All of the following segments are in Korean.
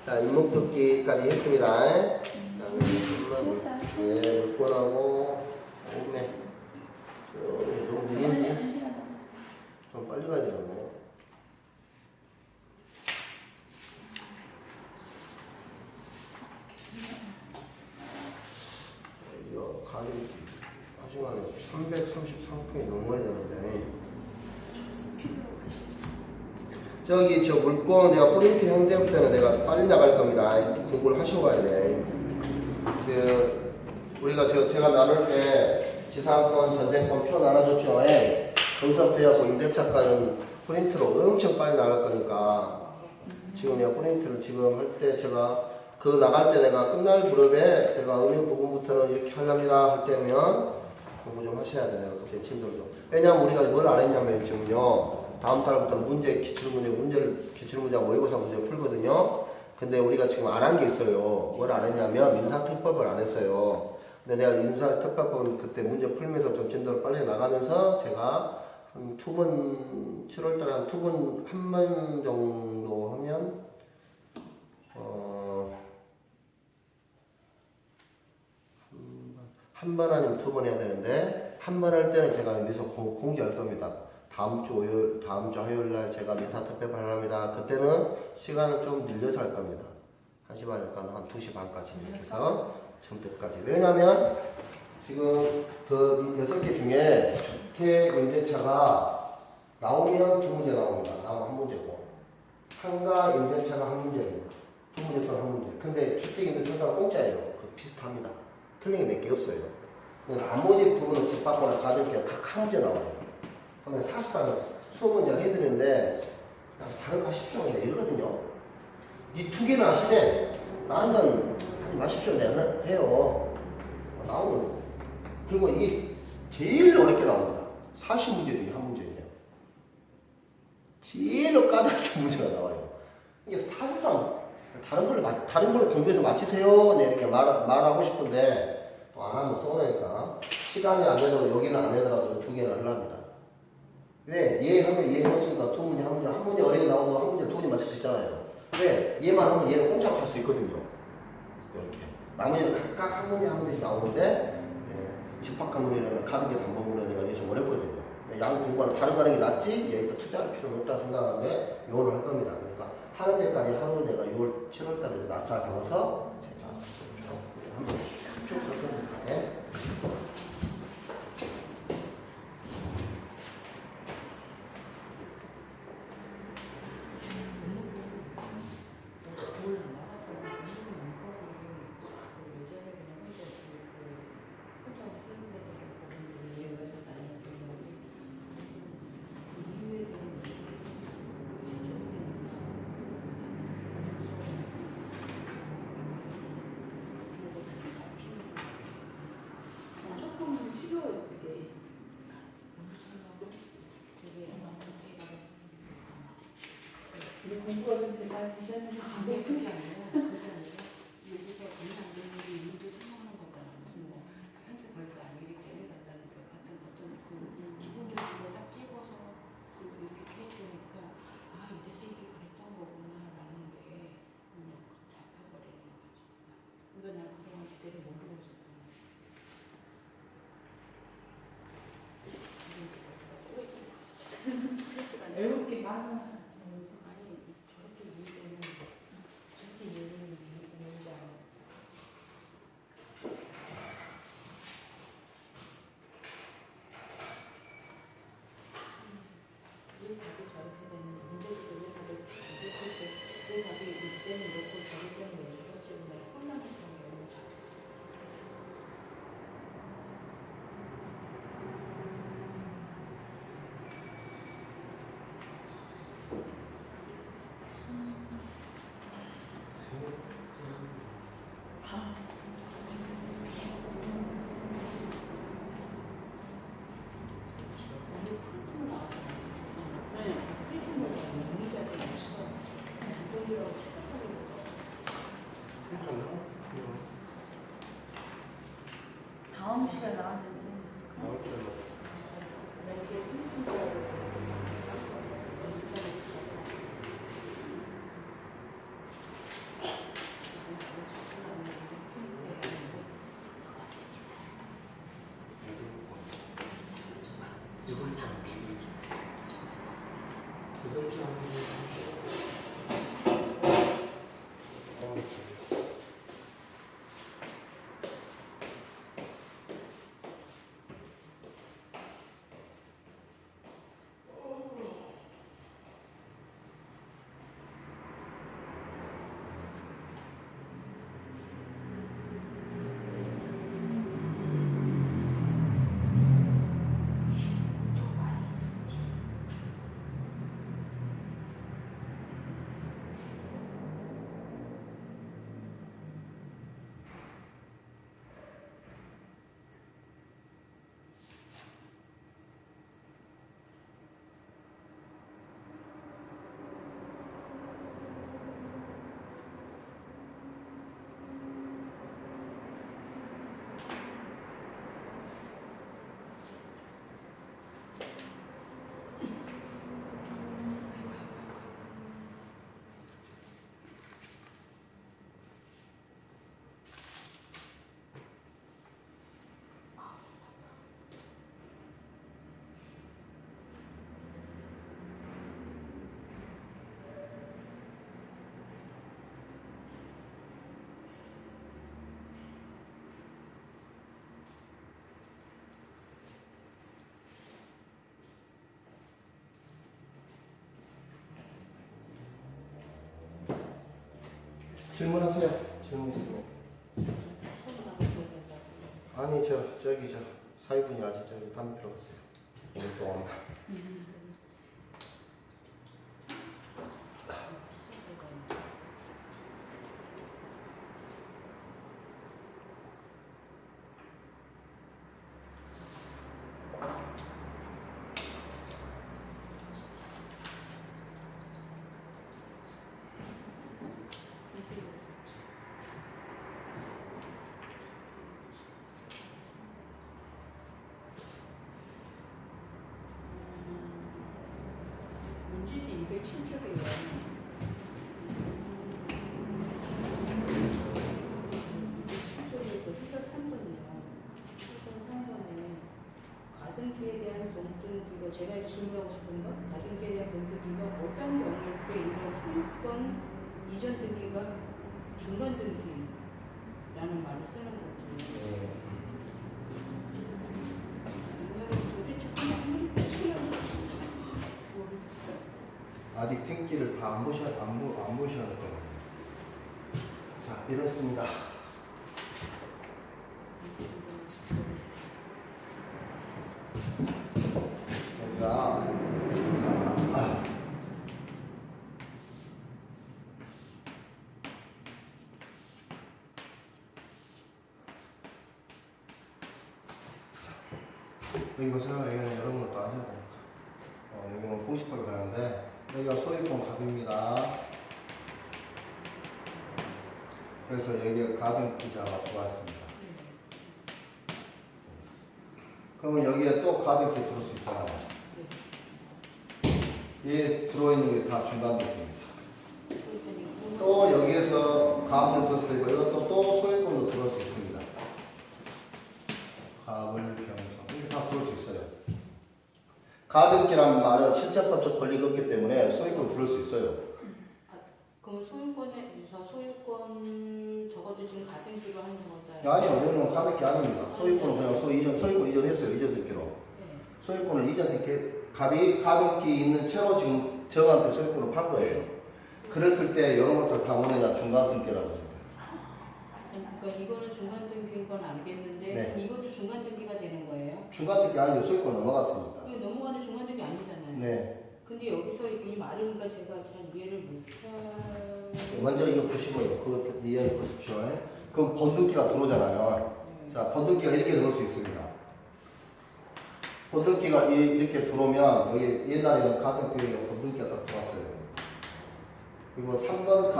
자, 잇목 뜯기까지 했습니다. 예, 물권하고 오네. 너무 느린지? 좀 빨리 가야 되겠네. 이거 가격이 하지만 333분이 넘어야 되는데. 저기 저 물건 내가 프린트 형태부터 때문에 내가 빨리 나갈 겁니다. 공부를 하시고 가야 돼. 우리가 제가 나눌 때 지상권, 전세권 표 나눠줬죠. 예. 거기서부터 해서 임대차가는 프린트로 엄청 빨리 나갈 거니까 지금 내가 프린트를 지금 할 때 제가 그 나갈 때 내가 끝날 무렵에 제가 은행 부분부터는 이렇게 하렵니다 할 때면 공부 좀 하셔야 돼. 내가 그때 친구들도. 왜냐면 우리가 뭘 안 했냐면 지금요. 다음 달부터 기출문제 모의고사 문제 풀거든요. 근데 우리가 지금 안 한 게 있어요. 뭘 안 했냐면 민사특법을 안 했어요. 근데 내가 민사특법은 그때 문제 풀면서 좀 진도를 빨리 나가면서 제가 한 2번 7월달에 한 2번 한 번 정도 하면 한 번 아니면 2번 해야 되는데 한 번 할 때는 제가 여기서 공지할 겁니다. 다음 주 화요일 날 제가 민사특법을 합니다. 그때는 시간을 좀 늘려서 할 겁니다. 1시 반이니까 한 2시 반까지 이렇게 해서 점때까지. 왜냐면 지금 그 6개 중에 주택 임대차가 나오면 2문제 나옵니다. 나오면 한 문제고 상가 임대차가 한 문제입니다. 2문제 또는 한 문제. 근데 주택 임대차가 공짜예요. 비슷합니다. 틀린 게 몇 개 없어요. 나머지 부분은 집 밖으로 가득히 각 한 문제 나와요. 근데 사실상 수업은 제가 해드리는데 다른 거 하십시오 이러거든요. 이 2개는 하시되 다른 건 하지 마십시오. 내가 해요. 나오는. 그리고 이게 제일 어렵게 나옵니다. 40문제 중에 한 문제예요. 제일 까다롭게 문제가 나와요. 이게 사실상 다른 걸로 공부해서 마치세요. 네, 이렇게 말하고 싶은데 또 안 하면 쏘니까 시간이 안 되더라도 여기는 안 되더라도 2개는 하려합니다. 왜? 얘 하면 얘 했으니까 2문제, 한 문제 어렵게 나오고 한 문제 2문제 맞출 수 있잖아요. 왜? 얘만 하면 얘는 공짜로 할 수 있거든요. 이렇게. 나머지는 각각 한 문제씩 나오는데, 예, 집합과물이라는 가득히 담보물이라는 게 좀 어렵거든요. 양 공부하는 다른 과정이 낫지, 얘도 투자할 필요는 없다 생각하는데, 요걸 할 겁니다. 그러니까 하는 데까지 하루 내가 6월, 7월 달에서 낮잘 잡아서 제가 쭉 한번 할 겁니다. 예? 공부가 좀 제가 디자인을 네, 그게 아니라 여기서 전혀 안 되는 게 문제 생각하는 거잖아. 무슨 뭐 현재 별거 아니기 때문에 간다는 거 같은 어떤 그 기본적으로 딱 찍어서 그 이렇게 해주니까 아 이래서 이게 그랬던 거구나라는 게 그냥 확 잡혀버리는 거지. 그러니까 난 그런 제대로 모르고 있었던 거지. 외롭게 많아. 다음 시간에 나한테 모르겠어. 질문하세요. 질문 있으면. 손으로 보여야 된다고. 아니 저기 사위분이 아직 저기 담배 피러 갔어요. 오늘 동안. 문제지 207쪽이에요. 수저 3번이요. 수저 3번에 가등기에 대한 본등기가 제가 이제 질문하고 싶은 건 가등기에 대한 본등기가 어떤 경우일 때 이런 소유권 이전 등기가 중간 등기라는 말을 쓰는 거죠. 이거를 도대체 그냥 모르겠어요. 아직 등기를 다 안 보셔야 될 거예요. 자, 이렇습니다. 여기가 여기 보세요. 여기는 여러분들 또 아셔야 되니까. 여기는 공식법에 가는데 여기가 소유권 갑입니다. 그래서 여기가 가등기자가 들어왔습니다. 그러면 여기에 또 가등기 들어올 수 있잖아요. 얘 들어있는 게 다 중간등기입니다. 또 여기에서 가압을 들을 수 있고 이것도 또 소유권도 들어올 수 있습니다. 가압을 병정 이렇게 다 들어올 수 있어요. 가등기란 말은 실체법적 권리가 없기 때문에 소유권을 들을 수 있어요. 그럼 소유권 적어도 지금 가등기로 하는 건가요? 아니요, 이거는 가등기 아닙니다. 소유권은 그냥 소유권 이전했어요. 이전 등기로. 네. 소유권을 이전 등기 갑이 가등기 있는 채로 지금 정한테 소유권을 판 거예요. 그랬을 때 이런 것들 다 뭐냐 중간 등기라고 합니다. 그러니까 이거는 중간 등기인 건 알겠는데 네. 그럼 이것도 중간 등기가 되는 거예요? 중간 등기 아니고 소유권 넘어갔습니다. 이거 넘어가는 중간 등기 아니잖아요. 네. 근데 여기서 이 말은 그러니까 제가 잘 이해를 못할. 먼저 이거 보시고요. 그거 이해해 보십시오. 그럼 번등기가 들어오잖아요. 자, 번등기가 이렇게 들어올 수 있습니다. 번등기가 이렇게 들어오면 여기 옛날에는 가등기에 번등기가 딱 들어왔어요. 그리고 3번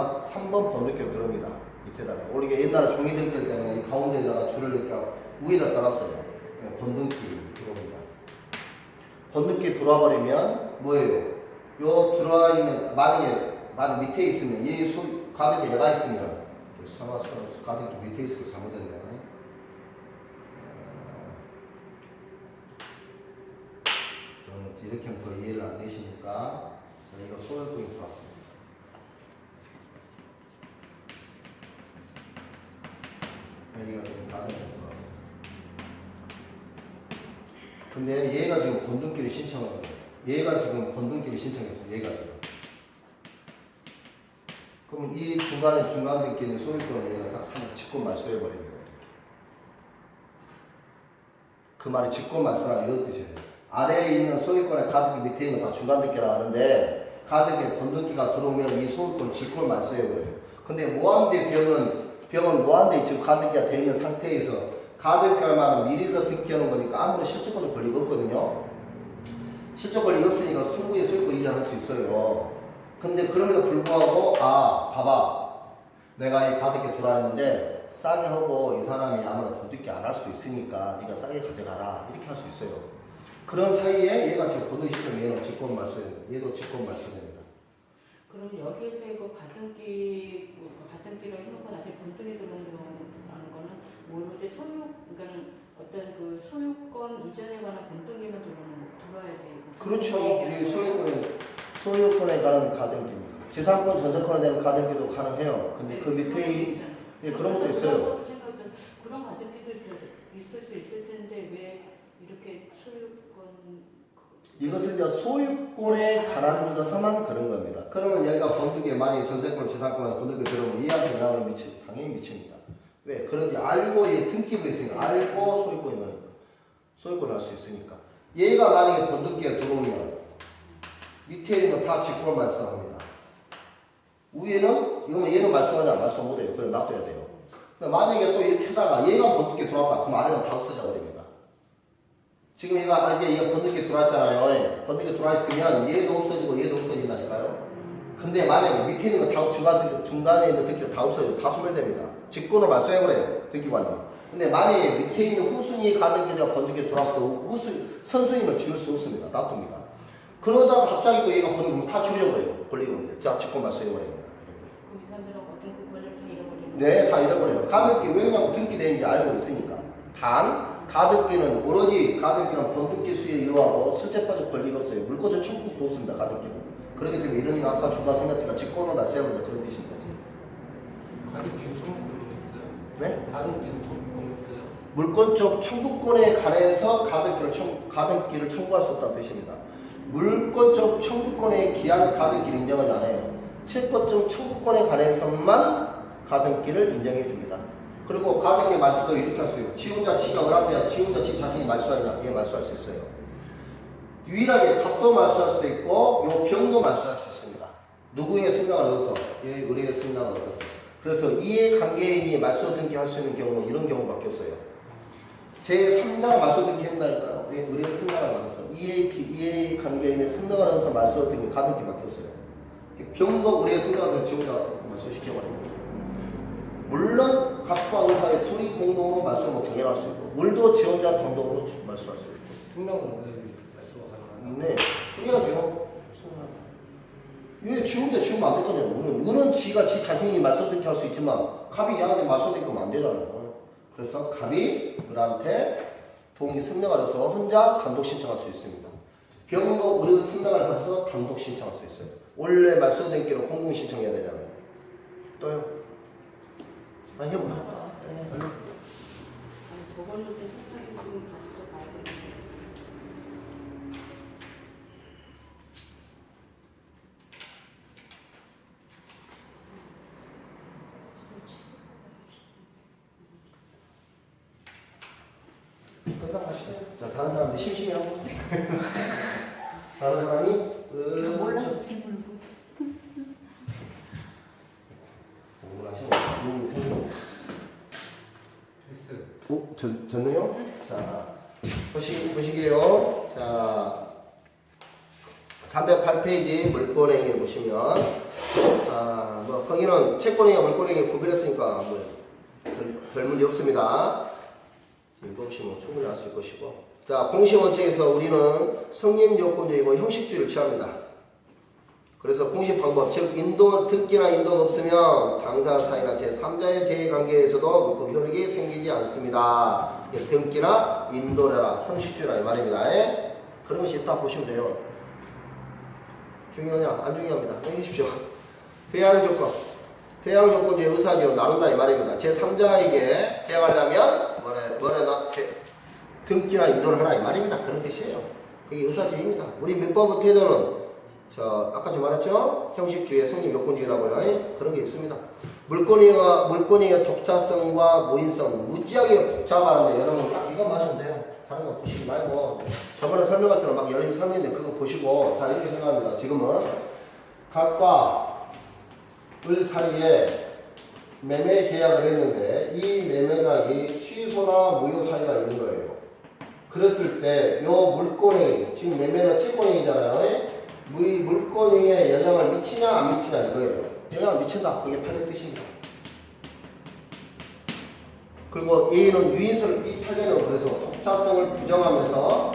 번등기가 들어옵니다. 밑에다가. 우리가 옛날에 종이 등기할 때는 이 가운데에다가 줄을 이렇게 위에다 쌓았어요. 번등기 들어옵니다. 번등기 들어와 버리면 뭐예요? 요 들어와 있는 만약에 밑에 있으면 이 가등기 얘가 있으면 가등기 밑에 있을 게 잘못됐네요. 저는 이렇게 하면 더 이해를 안 되시니까 이거 소유권이 들어왔습니다. 여기가 지금 가등기 들어왔습니다. 근데 얘가 지금 번등기를 신청한 거예요. 얘가 지금 번등기를 신청했어요. 얘가 지금. 그럼 이 중간에 중간등기는 소유권을 얘가 딱 직권 말소해버리는 거예요. 그 말이 직권 말소란 이런 뜻이에요. 아래에 있는 소유권의 가등기 밑에 있는 거 중간등기라고 하는데 가등기에 번등기가 들어오면 이 소유권 직권 말소해버려요. 근데 모함대 병은 모함대 지금 가등기가 되어 있는 상태에서 가등기만 미리서 등기하는 거니까 아무런 실질권의 권리가 없거든요. 실적 권리가 없으니까 후에 소유권 이전할 수 있어요. 근데 그럼에도 불구하고 봐봐 내가 이 가등기 들어왔는데 싸게 하고 이 사람이 아무런 번등기 안 할 수도 있으니까 네가 싸게 가져가라 이렇게 할 수 있어요. 그런 사이에 얘가 지금 번등기 시점 얘는 직권 말소됩니다. 얘도 직권 말소됩니다. 그럼 여기에서 이거 가등기를 해놓고 나중에 본등에 들어오는 거는 뭐지 그러니까는 어떤 그 소유권 이전에 관한 본등기만 들어야지. 그렇죠. 이 소유권에 관한 가등기입니다. 지상권, 전세권에 대한 가등기도 가능해요. 근데 그 밑에 그런 것도 있어요. 그런 가등기도 있을 수 있을 텐데 왜 이렇게 소유권 이것은 이제 소유권에 가라앉아서만 그런 겁니다. 그러면 여기가 번득에 만약에 전세권, 지상권에 번득에 들어오면 얘한테 영향을 당연히 미칩니다. 왜? 그런지 알고 얘 등기부에 있으니까 알고 소유권이 나니까 소유권을 할 수 있으니까 얘가 만약에 번득에 들어오면 밑에 있는 건 다 직권을 말씀합니다. 위에는 이거는 얘는 말씀하냐 말씀 못해요. 그래 놔둬야 돼요. 근데 만약에 또 이렇게 하다가 얘가 번득에 들어왔다 그럼 아래는 다 없어져 버립니다. 지금 얘가 이게 번득에 들어왔잖아요. 번득에 들어와 있으면 얘도 없어지고 얘도 없어진다니까요. 근데 만약에 밑에 있는 거 다 중간에 있는 등기가 다 없어지고 다 소멸됩니다. 직권을 말소해버려요. 등기관이. 근데 만약에 밑에 있는 후순위 가는 게가 번득에 들어와서 선순위는 지울 수 없습니다. 놔둡니다. 그러다가 갑자기 또 얘가 번득 다 줄여버려요. 권리금인데. 자, 직권 말소해버립니다. 그 사람들하고 어떤 그 권력을 다 잃어버리는 네, 다 잃어버려요. 가등기 왜냐면 등기되는지 알고 있으니까. 단, 가등기는 오로지 가등기는 번득기 수에 의하고 실제까지 권리가 없어요. 물권적 청구도 없습니다. 가등기는. 그렇기 때문에 이런 게 아까 주가 생각했다 직권을 말소해버린다 그런 뜻입니다. 다른 기능 청구권이 있어요? 네? 다른 기능 청구권이 있어요? 물권적 청구권에 관해서 가등기를 청구할 수 없다는 뜻입니다. 물권적 청구권에 기한 가등기를 인정하지 않아요. 채권적 청구권에 관해서만 가등기를 인정해 줍니다. 그리고 가등기 말소도 이렇게 할 수 있어요. 지 혼자 지가 을한대요. 지 혼자 지 자신이 말소하냐? 예, 말소할 수 있어요. 유일하게 갑도 말소할 수도 있고 요 병도 말소할 수 있습니다. 누구의 승낙을 얻어서? 예, 의뢰의 승낙을 얻어서. 그래서 이해 관계인이 말소 등기할 수 있는 경우는 이런 경우밖에 없어요. 제3자가 말소 등기한다니까요. 예, 의뢰의 승낙을 받았어. 이해 관계인의 승낙을 얻어서 말소 등기 가등기밖에 없어요. 병도 의뢰의 승낙을 얻어서 지 혼자 말소시켜버립니다. 물론 갑과 의사의 둘이 공동으로 말소는 당연할 수 있고 물도 지 혼자 단독으로 말소할 수 있고 승낙은 어디서 말소가 가능하나? 네, 그래야죠. 왜 지운데 지우면 안 되잖아요. 은은 지가 지 자신이 말소 등기할 수 있지만 갑이 얘한테 말소 등기하면 안 되잖아요. 그래서 갑이 을한테 동의 승낙을 해서 혼자 단독 신청할 수 있습니다. 병도 의뢰 승낙을 받아서 단독 신청할 수 있어요. 원래 말소 등기로 공동 신청해야 되잖아요. 또요. 아니 해보자. 아니 저걸로 된 생각이 지금 다시 또 봐야 되는데 끝나가시죠. 자, 다른 사람들 심심해하고. 다른 사람이 몰라서 질문을 못. 공부를 하시는 생각. 됐어요. 됐네요? 자, 보시게요. 자, 308페이지 물권행위 보시면, 자, 뭐, 거기는 채권행위와 물권행위 구별했으니까, 뭐, 별 문제 없습니다. 읽어보시면 충분히 알 수 있을 것이고. 자, 공시원칙에서 우리는 성립요건주의고 형식주의를 취합니다. 그래서 공시 방법, 즉 인도 등기나 인도가 없으면 당사 사이나 제3자의 대의 관계에서도 물법 효력이 생기지 않습니다. 등기나 인도래라 형식주의라 이 말입니다. 그런 것이 딱 보시면 돼요. 중요하냐? 안 중요합니다. 읽으십시오. 대항 조건, 대항 조건주의 의사지로 나눈다 이 말입니다. 제3자에게 대항하려면 등기나 인도를 하라 이 말입니다. 그런 뜻이에요. 그게 의사주의입니다. 우리 민법 태도는 아까 제가 말했죠? 형식주의, 성립 요건주의라고요. 그런 게 있습니다. 물권의 독자성과 모인성, 무지하게 복잡한데 여러분 딱 이거 마시면 돼요. 다른 거 보시지 말고. 저번에 설명할 때는 막 여러 가지 설명했는데 그거 보시고, 자, 이렇게 생각합니다. 지금은 각과 을 사이에 매매 계약을 했는데 이 매매각이 취소나 무효 사유가 있는 거예요. 그랬을 때 요 물권행위, 지금 매매는 채권행위잖아요. 물권행위에 영향을 미치냐 안 미치냐 이거예요. 영향을 미친다. 그게 판례 뜻입니다. 그리고 A는 유인설 이 판례는 그래서 독자성을 부정하면서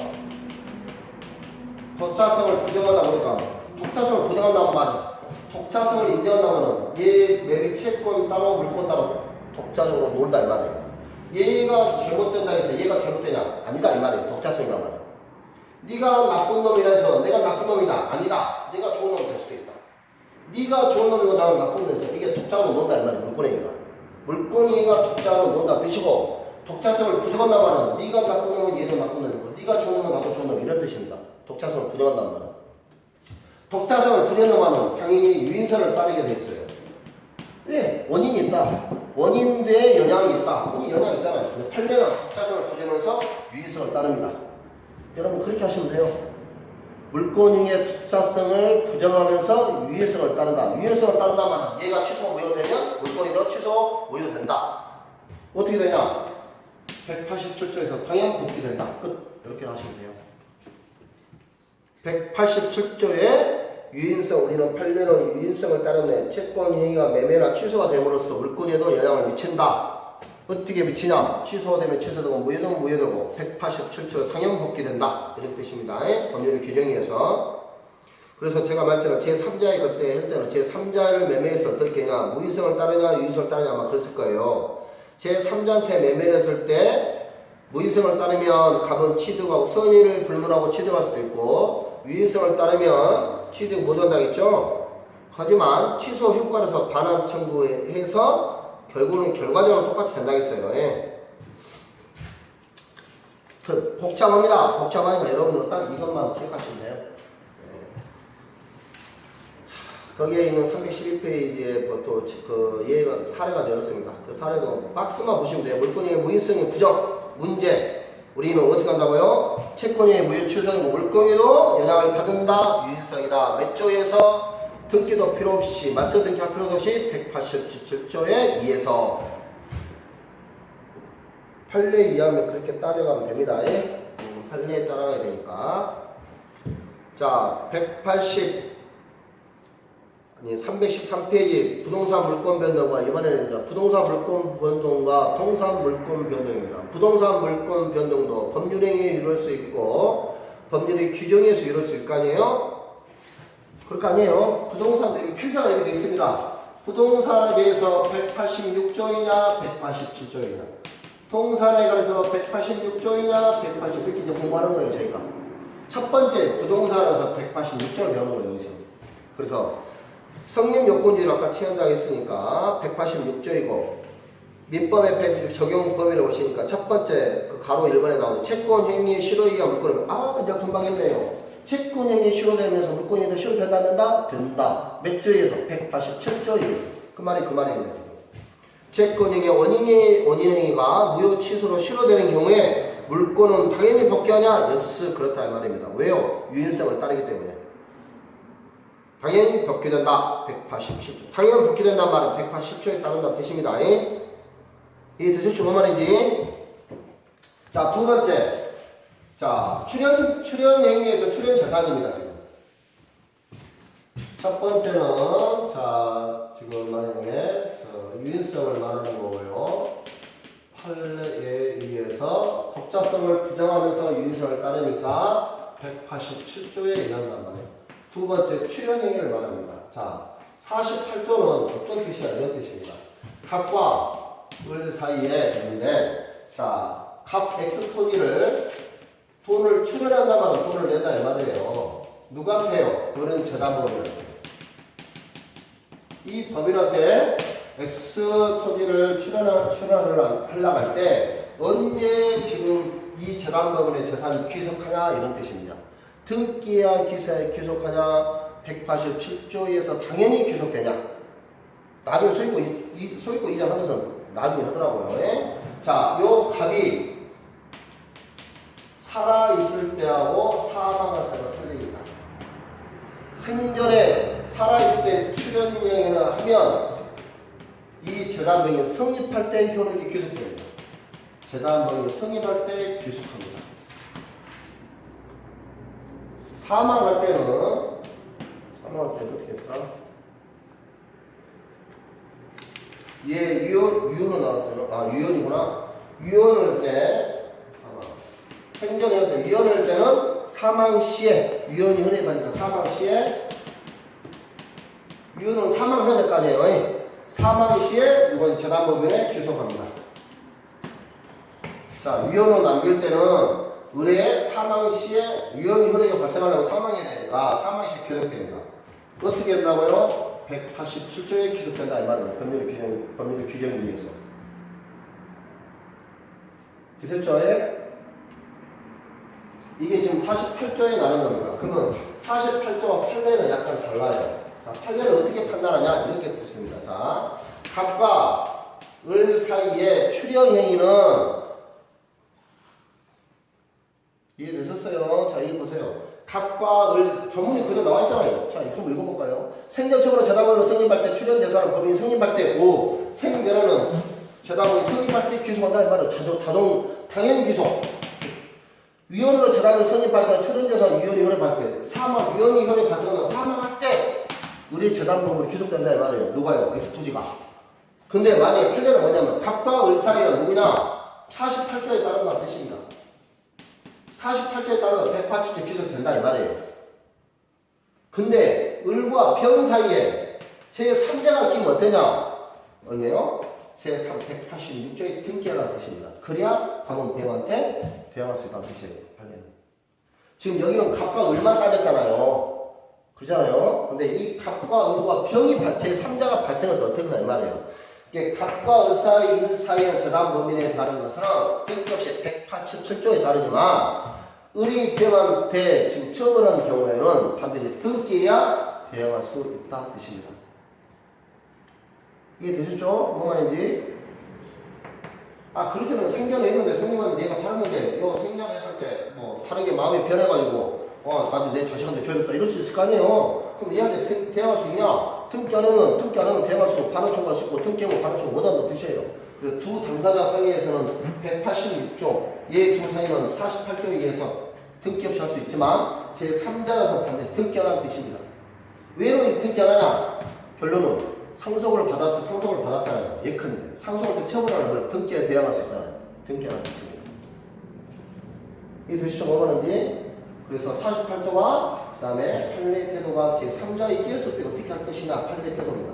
독자성을 부정하다 보니까 독자성을 부정한다고 말이야. 독자성을 인정한다고는 얘 매매 채권 따로 물권 따로 독자적으로 논다 이 말이에요. 얘가 잘못된다 해서 얘가 잘못되냐? 아니다 이 말이에요. 독자성이란 말이에요. 네가 나쁜 놈이라 해서 내가 나쁜 놈이다. 아니다. 네가 좋은 놈이 될 수도 있다. 네가 좋은 놈이고 나는 나쁜 놈이서 이게 독자로 논다 이 말이에요. 물권행위가. 물권행위가 독자로 논다 뜻이고 독자성을 부정한다고 하는 네가 나쁜 놈은 얘는 나쁜 놈이고 네가 좋은 놈은 나도 좋은 놈 이런 뜻입니다. 독자성을 부정한단 말이야. 독자성을 부정하면 당연히 유인선을 따르게 돼 있어요. 왜? 원인이 있다. 원인에 영향이 있다. 원인 영향 있잖아요. 근데 판례는 독자성을 부정하면서 유인선을 따릅니다. 여러분 그렇게 하시면 돼요. 물권형의 독자성을 부정하면서 유인성을 따른다. 유인성을 따른다면 얘가 취소 무효되면 물권이도 취소 무효된다. 어떻게 되냐? 187조에서 당연 복귀된다. 끝. 이렇게 하시면 돼요. 187조에 유인성, 우리는 판례는 유인성을 따르면 채권 행위가 매매나 취소가 됨으로써 물권에도 영향을 미친다. 어떻게 미치냐? 취소되면 취소되고 무효되면 무효되고 187조 당연 복귀된다. 이런 뜻입니다. 법률 규정에서. 그래서 제가 말대로 제3자의 그때 할 때는 제3자를 매매해서 어떻게 하냐? 무인성을 따르냐 유인성을 따르냐 아마 그랬을 거예요. 제3자한테 매매를 했을 때 무인성을 따르면 갑은 취득하고 선의를 불문하고 취득할 수도 있고 유인성을 따르면 취득 못한다겠죠? 하지만 취소 효과로서 반환 청구해서 결국은 결과적으로 똑같이 된다겠어요. 예. 복잡합니다. 복잡하니까 여러분들 딱 이것만 기억하시면 돼요. 예. 자, 거기에 있는 311페이지에 그 예가 사례가 되었습니다. 그 사례도 박스만 보시면 돼요. 물권의 무인성의 부정 문제. 우리는 어떻게 한다고요? 채권의 무효 취소이고 물권에도 영향을 받는다. 유인성이다. 몇 조에서 등기도 필요 없이 맞서 등기할 필요도 없이 187조에 의해서 판례에 의하면 그렇게 따져가면 됩니다. 판례에 따라가야 되니까. 자, 313페이지 부동산 물권 변동과 이번에는 이제 부동산 물권 변동과 동산 물권 변동입니다. 부동산 물권 변동도 법률행위에 이룰 수 있고 법률의 규정에서 이룰 수 있을 거 아니에요? 그럴 거 아니에요? 부동산 여기 필자가 이렇게 되어 있습니다. 부동산에 대해서 186조이냐 187조이냐 동산에 관해서 186조이냐 180 이렇게 이제 공부하는 거예요. 저희가 첫 번째 부동산에서 186조를 배우는 거예요. 여기서. 그래서 성립 요건주의를 아까 취한다고 했으니까 186조이고 민법의 적용 범위를 보시니까 첫 번째 그 가로 1번에 나오는 채권 행위의 실효이가 물권을 이제 금방 했네요. 채권 행위 실효되면서 물권이 더 실효된다 안 된다? 된다. 몇 조에서? 187조에서. 그 말입니다. 지금. 채권 행위 원인 행위가 무효 취소로 실효되는 경우에 물권은 당연히 복귀하냐? 예스 그렇다 이 말입니다. 왜요? 유인성을 따르기 때문에. 당연히 복귀된다. 187조. 당연히 복귀된다는 말은 180조에 따른다는 뜻입니다. 이게 되셨죠? 뭐 말이지? 자, 두 번째. 자, 출연 행위에서 출연 재산입니다, 지금. 첫 번째는, 자, 지금 만약에, 유인성을 말하는 거고요. 판례에 의해서 독자성을 부정하면서 유인성을 따르니까 187조에 의한단 말이에요. 두 번째, 출연 행위를 말합니다. 자, 48조는 어떤 뜻이냐, 이런 뜻입니다. 갑과 을 사이에 있는데, 자, 갑 X 토지를 돈을 출연한다면 돈을 낸다 이 말이에요. 누구한테요? 그런 재단법인한테. 이 법인한테 X 토지를 출연을 하려고 할 때 언제 지금 이 재단법인의 재산이 귀속하냐 이런 뜻입니다. 등기야 기사에 귀속하냐 187조에서 당연히 귀속되냐. 나중에 소유권 이전하는 것은 나중에 하더라고요. 자, 요 갑이 살아있을 때하고 사망할 때가 틀립니다. 생전에 살아있을 때 출연행위를 하면 이 재단법인이 성립할 때 효력이 귀속됩니다. 재단법인이 성립할 때 귀속합니다. 사망할 때는 어떻게 했더라? 유언은 나왔잖아. 유언이구나. 유언을 할 때 생전에 할 때, 유언을 할 때는 사망 시에, 유언이 흔히 가니까 사망 시에, 유언은 사망해야 될 거 아니에요. 사망 시에 이건 재단법인에 귀속합니다. 자, 유언을 남길 때는 의뢰의 사망 시에 유언이 효력이 발생하려면 사망해야 되니까 사망 시에 귀속됩니다. 어떻게 된다고요? 187조에 귀속된다 이 말입니다. 법률의 규정에 의해서. 되셨죠? 이게 지금 48조에 나는 겁니다. 그러면 48조와 판례는 약간 달라요. 자, 판례를 어떻게 판단하냐? 이렇게 뜻입니다. 자, 갑과 을 사이의 출현 행위는 이해되셨어요? 자, 이거 보세요. 갑과 을, 조문이 그대로 나와 있잖아요. 자, 이거 좀 읽어볼까요? 생전적으로 재단으로 성립할 때 출현 재산은 법인 성립할 때 오, 생대로는 재단으로 성립할 때 귀속한다 이 말이에요. 당연 귀속. 위원으로 재단을 성립할 때 출현 재산 위원이 효력할 때 사망, 위원이 효력 발생하면 사망할 때 우리 재단법으로 귀속된다 이 말이에요. 누가요? 엑스토지가. 근데 만약에 판례는 뭐냐면 갑과 을 사이는 누구냐? 48조에 따른다는 뜻입니다. 48조에 따라서 180조 귀속된다 이 말이에요. 근데 을과 병 사이에 제3자가 끼면 어떠냐? 얼마요? 제186조에 등기하라는 뜻입니다. 그래야 법은 병한테 배양할 수 있다는 뜻이에요. 지금 여기는 갑과 을만 따졌잖아요. 그렇잖아요. 근데 이 갑과 을과 병이 제3자가 발생할 때 어떻게 되나 이 말이에요. 이게 갑과 을 사이의 재단 범인에 따른 것은 등기 없이 187조에 따르지만 을이 병한테 지금 처벌 하는 경우에는 반드시 등기해야 대응할 수 있다는 뜻입니다. 이게 되셨죠? 뭔 말인지? 아, 그렇게 되면 생전에 있는데 생님한테 내가 팔았는데 이거 생전했을 때 뭐 다르게 마음이 변해가지고 나도 내 자식한테 줘야겠다 이럴 수 있을 거 아니에요? 그럼 얘한테 대응할 수 있냐? 등기 안 하면 대응할 수 있고 반환 청구할 수 있고 등기하면 반환 청구 못한다는 뜻이에요. 그래서 두 당사자 사이에서는 186조, 얘 두 사이는 48조에 의해서 등기 없이 할 수 있지만 제3자라서 반드시 등기하라는 뜻입니다. 왜 등기 안 하냐? 결론은 상속을 받았잖아요. 예컨대 상속을 때 처벌하는 거예요. 등기에 대항할 수 있잖아요. 등기하라는 뜻입니다. 이게 되시죠? 뭐 말인지? 그래서 48조와 그 다음에 판례 태도가 제3자에 끼었을 때 어떻게 할 것이냐 판례 태도입니다.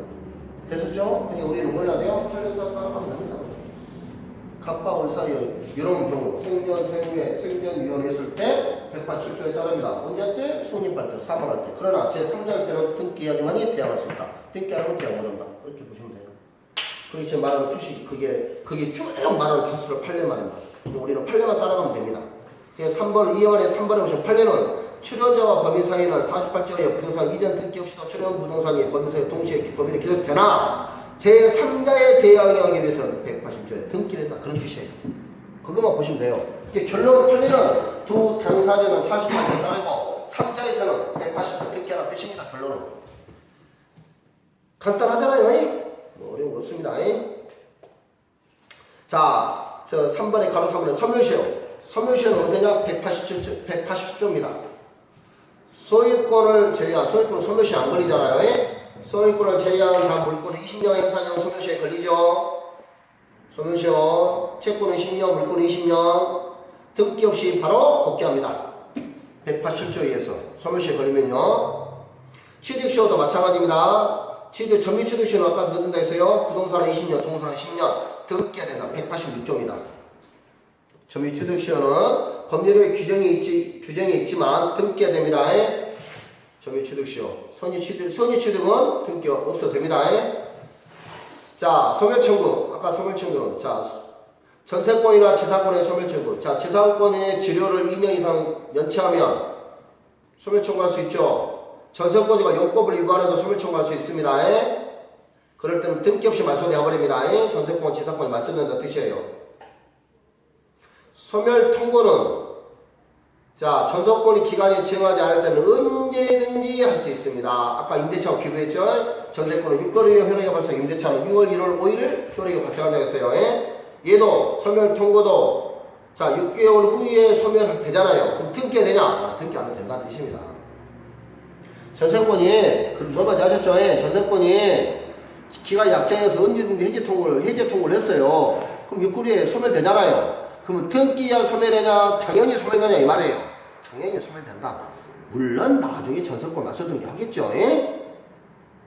됐었죠? 그러니까 우리는 뭘 해야 돼요? 판례 태도 따라가면 됩니다. 갑과 을 사이에 이런 경우 생전위원회 했을 때 187조에 따릅니다. 언제 때? 성립할 때, 사망할 때. 그러나 제3자일 때는 등기해야지만이 대항할 수 있다. 등기 안 하면 대항 못한다. 이렇게 보시면 돼요. 그게 지금 말하는 표시, 그게 쭉 말하는 개수를 판례 말입니다. 우리는 판례만 따라가면 됩니다. 3번, 2번에 3번에 보시면 판례는 출연자와 법인 사이에는 48조의 부동산 이전 등기 없이도 출연 부동산이 법인 사이 동시에 법인에 기록되나 제3자의 대항하기 위해서는 180조에 등기를 했다. 그런 뜻이에요. 그것만 보시면 돼요. 이게 결론 판례는 두 당사자는 48조에 따르고 3자에서는 180조 등기하라는 뜻입니다. 결론은. 간단하잖아요. 뭐 어려운 거 없습니다. 자, 저 3번에 가로 3번에 소멸시효. 소멸시효는 어디냐? 180조입니다. 소유권을 제외한, 소유권은 소멸시효 안 걸리잖아요. 소유권을 제외한 물권은 20년 행사전 소멸시효에 걸리죠. 소멸시효. 채권은 10년, 물권은 20년. 등기 없이 바로 복귀합니다. 187조에 의해서 소멸시효에 걸리면요. 취득시효도 마찬가지입니다. 전미취득시효는 아까 듣는다 했어요. 부동산은 20년, 동산은 10년. 등기해야 된다. 186조입니다. 전미취득시효는 법률에 규정이 있지만 등기해야 됩니다. 전미취득시효. 선의취득은 등기 없어도 됩니다. 자, 소멸청구. 아까 소멸청구는 자, 전세권이나 지사권의 소멸청구. 자, 지사권의 지료를 2년 이상 연체하면 소멸청구할 수 있죠. 전세권자가 용법을 위반해도 소멸청구할 수 있습니다. 그럴 때는 등기 없이 말소되어버립니다. 전세권, 지사권이 말소된다는 뜻이에요. 소멸통고는 자, 전세권이 기간이 정하지 않을 때는 언제든지 할 수 있습니다. 아까 임대차와 비교했죠? 전세권은 6개월 후에 효력이 발생, 임대차는 6월 1월 5일 효력이 발생한다고 했어요. 얘도 소멸통고도 자, 6개월 후에 소멸되잖아요. 그럼 등기해야 되냐? 등기 안 해도 된다는 뜻입니다. 전세권이, 뭐만 아셨죠? 전세권이 기간이 약정해서 언제든지 해제 통고를 했어요. 그럼 6개월 후에 소멸되잖아요. 그러면 등기야 소멸되냐? 당연히 소멸되냐 이 말이에요. 당연히 소멸된다. 물론 나중에 전세권 맞서 등기하겠죠.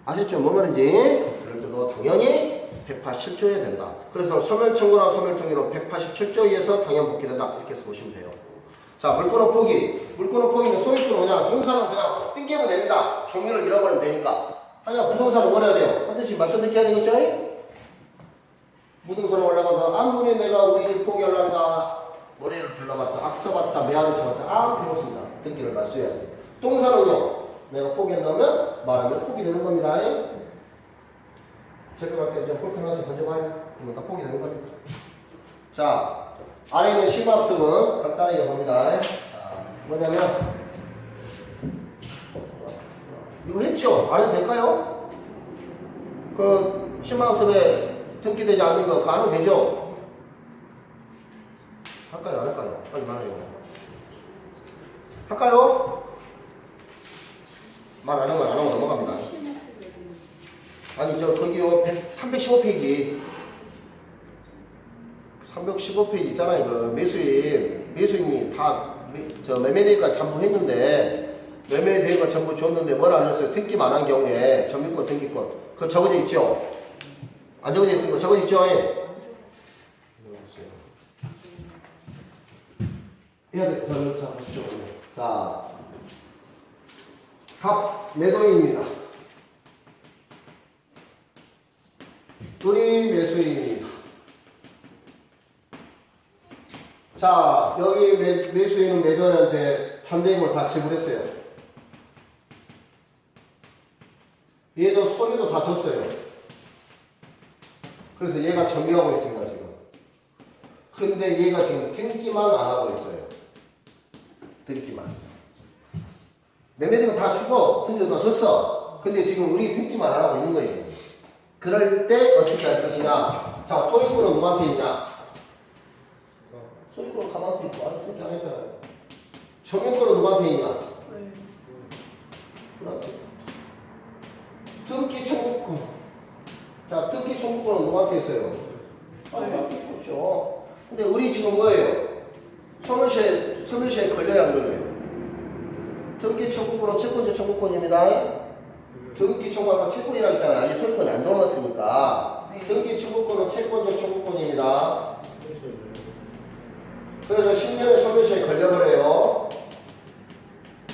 아셨죠? 뭐 말인지? 그럴 때도 당연히 187조에 된다. 그래서 소멸청구나 소멸통일로 187조에 의해서 당연 복귀된다. 이렇게 해서 보시면 돼요. 자, 물권은 포기. 물권은 포기는 소유권은 그냥 공사는 그냥 띵기하면 됩니다. 종류를 잃어버리면 되니까. 하지만 부동산은 뭘 해야 돼요? 반드시 맞서 등기해야 되겠죠? 무등산에 올라가서 아무리 내가 우리 집 포기하려다 노래를 불러봤자 악서봤자 매화를 쳐봤자 아무 필요 없습니다. 등기를 말소해야 돼요. 동사는요. 내가 포기에 넣으면 말하면 포기 되는 겁니다. 제가 이제 볼펜 하나씩 던져봐요. 그러면 다 포기 되는 겁니다. 자, 아래 있는 심화학습은 간단하게 봅니다. 자, 뭐냐면 이거 했죠? 안 해도 될까요? 그 심화학습에 등기되지 않는 거 그거 안 해도 되죠? 할까요? 안 할까요? 빨리 말해요. 할까요? 말 안 하면 안 하고 넘어갑니다. 아니 저 거기요 315페이지 315페이지 있잖아요. 그 매수인이 다 저 매매대가 전부 했는데 매매대가 전부 줬는데 뭘 안 했어요? 등기만 한 경우에 전미권 등기권 그거 적어져 있죠? 안 적어져 있는 거 적어져 있죠? 해야 돼. 자, 보시죠. 자, 갑 매도인입니다. 을이 매수인입니다. 자, 여기 매수인은 매도인한테 잔대임을 다 지불했어요. 얘도 소리도 다 줬어요. 그래서 얘가 점유하고 있습니다, 지금. 근데 얘가 지금 등기만 안 하고 있어요. 등기만. 매매대금 다 주고 등기도 다 줬어. 근데 지금 우리 등기만 안 하고 있는 거예요. 그럴 때 어떻게 할 것이냐. 자, 소유권은 누구한테 있냐? 소유권은 가만히 있고 아직 등기 안 했잖아요. 점유권은 누구한테 있냐? 그렇지. 등기 청구권. 자, 등기 청구권은 누구한테 있어요? 그렇죠. 근데 우리 지금 뭐예요? 소멸시에 걸려야 안 걸려요? 등기 청구권은 채권자 청구권입니다. 등기 청구권 채권이라고 했잖아요. 아직 소유권이 안 넘었으니까. 네. 등기 청구권은 채권자 청구권입니다. 그래서 10년의 소멸시에 걸려버려요.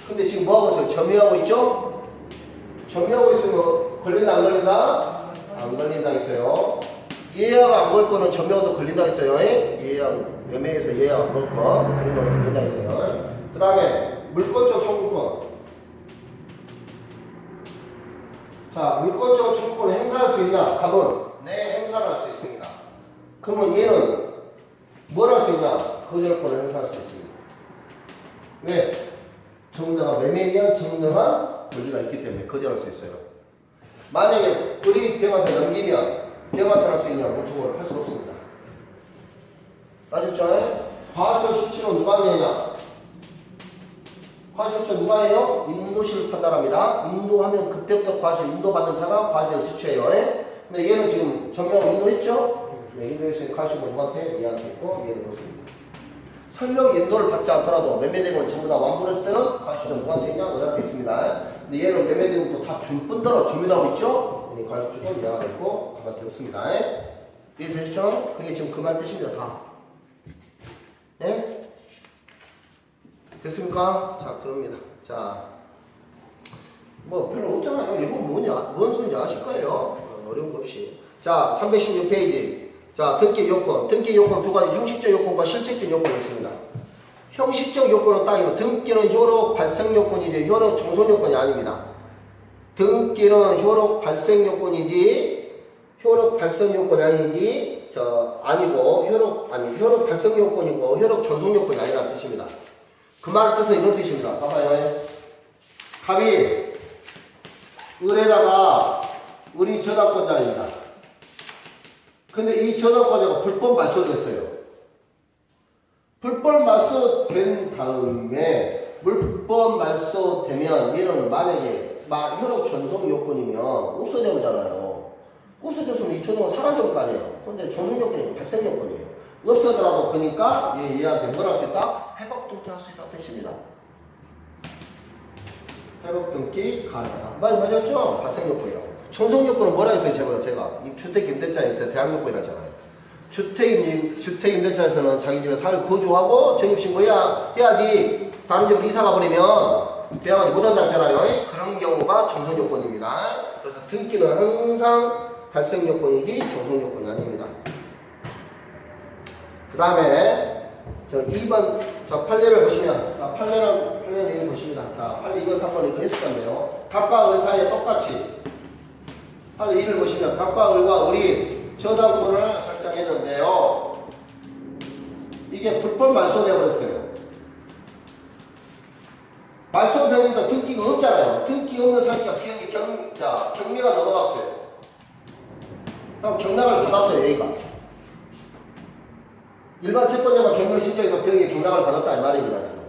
근데 지금 뭐하고 있어요? 점유하고 있죠? 점유하고 있으면 걸린다 안 걸린다? 안 걸린다 있어요. 예약가 안 걸 거는 점유하고도 걸린다 있어요. 예약 매매에서 예약 안 걸 거 그런 거 걸린다 있어요. 그 다음에 물권적 청구권. 자, 물권적 청구권을 행사할 수 있냐? 답은 네, 행사를 할 수 있습니다. 그러면 얘는 뭘 할 수 있냐? 거절권을 행사할 수 있습니다. 왜? 정당한 매매면 정당한 권리가 있기 때문에 거절할 수 있어요. 만약에 우리 병한테 넘기면 병한테 할 수 있냐? 물청을 할 수 없습니다. 아셨죠? 과실 수치로 누가 내냐? 과실 수치 누가 해요? 인도시를 판단합니다. 인도하면 급격적 과실, 인도받는 자가 과실 수치예요. 근데 얘는 지금 전명을 인도했죠? 네, 인도했으니 과실은 누구한테? 얘한테 있고 얘는 놓습니다. 설령 인도를 받지 않더라도 매매대금을 전부 다 완불했을 때는 과실은 누구한테 있냐? 너한테 있습니다. 근데 얘는 매매대금도 다 줄 뿐더러 점유도 하고 있죠? 과실수는 얘가 있고 그밖에 없습니다. 이해되셨죠? 그게 지금 그 말 뜻입니다. 다. 네? 됐습니까? 자, 그럽니다. 자, 뭐 별로 없잖아요. 이건 뭐냐? 뭔 소리인지 아실 거예요. 어려운 거 없이. 자, 316페이지. 자, 등기 요건. 등기 요건 두 가지, 형식적 요건과 실질적 요건이 있습니다. 형식적 요건은 따지면 등기는 효력 발생 요건이지 효력 종속 요건이 아닙니다. 등기는 효력 발생 요건이지 효력 발생 요건이 아니지 아니고 효력 발생 요건이고 효력 전속 요건이 아니라는 뜻입니다. 그 말의 뜻은 이런 뜻입니다. 봐봐요. 갑이 을에다가 을이 저당권자입니다. 근데 이 저당권자가 불법 말소됐어요. 불법 말소된 다음에 물법 말소되면 얘는 만약에 효력 전속 요건이면 없어져 버잖아요. 없어졌으면 이 초등은 사라질 거 아니에요. 그런데 전속 요건이 발생 요건이에요. 없어더라도 그러니까 얘한테 뭘 할 수 있다? 회복 등기 할 수 있다 뜻입니다. 회복 등기 가능하다. 말 맞았죠? 발생 요건이요. 전속 요건은 뭐라 했어요? 제가 이 주택 임대차에 있어요. 대학 요건이라잖아요. 주택 임대차에서는 자기 집에 살 거주하고 적립신고해야지 다른 집으로 이사가 버리면 대학원이 못한다 했잖아요. 그런 경우가 전속 요건입니다. 그래서 등기는 항상 발생 요건이지 전속 요건이 아닙니다. 그 다음에 자, 2번, 자, 판례를 보시면, 자, 판례는 내용 보십니다. 자, 판례 2번, 3번 이거 했을 건데요. 각과 을 사이에 똑같이, 판례 2를 보시면, 각과 을과 을이 저당권을 설정했는데요. 이게 불법 말소되어 버렸어요. 말소되니까 등기가 없잖아요. 등기 없는 상태가 경매가 넘어갔어요. 그럼 경락을 받았어요, A가. 일반 채권자가 경매를 신청해서 B에게 경락을 받았다 이 말입니다, 지금.